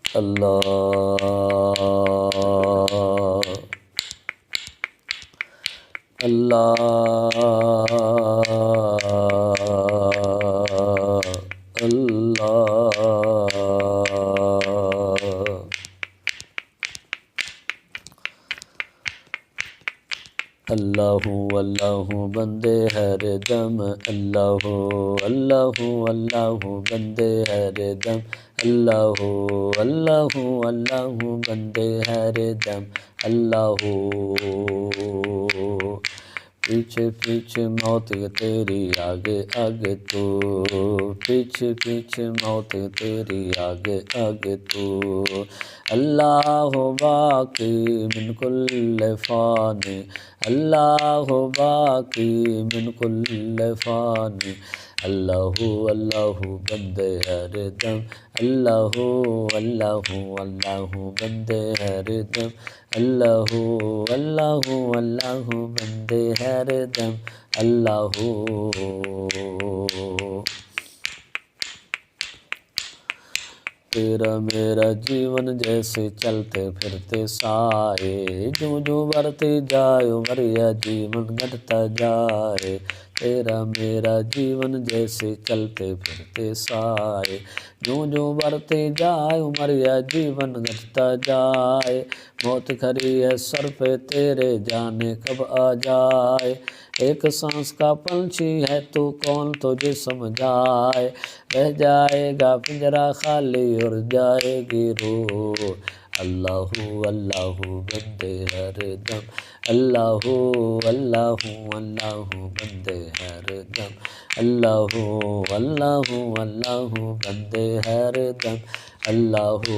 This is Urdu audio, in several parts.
اللہ اللہ اللہ اللہ اللہ بندے ہر دم اللہ اللہ اللہ بندے ہر دم اللہ اللہ اللہ بندے ہر دم اللہ پیچھے پیچھے موت تیری آگے آگے تو پیچھے پیچھے موت تیری آگے آگے تو اللہ باقی من کل فانی اللہ باقی من کل فانی اللہ اللہ بندے ہر دم اللہ اللہ اللہ بندے ہر دم اللہ اللہ اللہ بندے ہر دم اللہ تیرا میرا جیون جیسے چلتے پھرتے سائے جو جو بڑھتے جائے عمر یا جیون گھٹتا جائے تیرا میرا جیون جیسے چلتے پھرتے سائے جو جو بڑھتے جائے عمر یا جیون گھٹتا جائے موت کھڑی ہے سر پہ تیرے جانے کب آ جائے ایک سانس کا پنچھی ہے تو کون تجھے سمجھائے رہ جائے گا پنجرا خالی اور جائے گی روح اللہ اللہ بندے ہر دم اللہ اللہ اللہ بندے ہر دم اللہ اللہ اللہ بندے ہر دم اللہ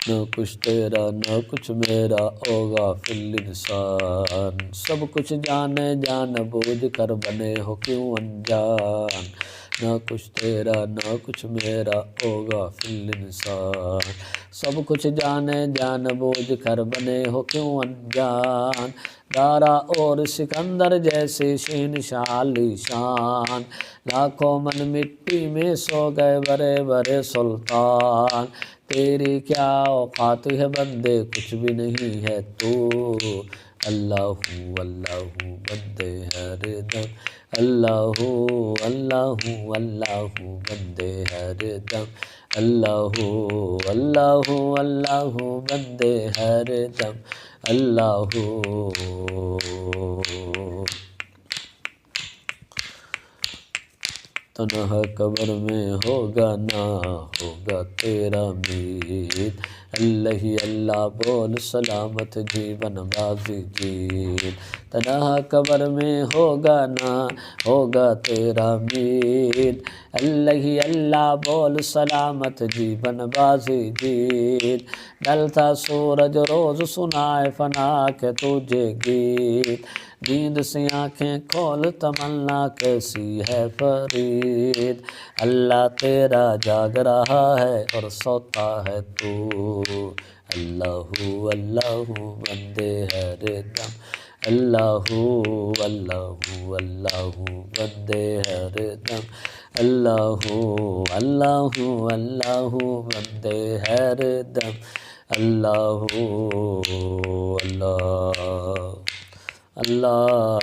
نہ کچھ تیرا نہ کچھ میرا او غافل انسان سب کچھ جانے جان بوجھ کر بنے ہو کیوں انجان نہ کچھ تیرا نہ کچھ میرا او غافل انسان سب کچھ جانے جان بوجھ کر بنے ہو کیوں انجان دارا اور سکندر جیسے شہنشاہ عالی شان لاکھوں من مٹی میں سو گئے بڑے بڑے سلطان تیری کیا اوقات ہے بندے کچھ بھی نہیں ہے تو اللہ اللہ بندے ہر دم اللہ اللہ اللہ بندے ہر دم اللہ اللہ اللہ بندے ہر دم اللہ تنہا قبر میں ہوگا نہ ہوگا تیرا مید اللہ ہی اللہ بول سلامت جیون بازی جیت تنہا قبر میں ہوگا نہ ہوگا تیرا مید اللہ ہی اللہ بول سلامت جیون بازی جیت ڈھلتا سورج روز سنائے فنا کے تجھے گیت نیند سے آنکھیں کھول تمنا کیسی ہے فرید اللہ تیرا جاگ رہا ہے اور سوتا ہے تو اللہ اللہ بندے ہر دم اللہ اللہ اللہ بندے ہر دم اللہ اللہ اللہ بندے ہر دم اللہ اللہ اللہ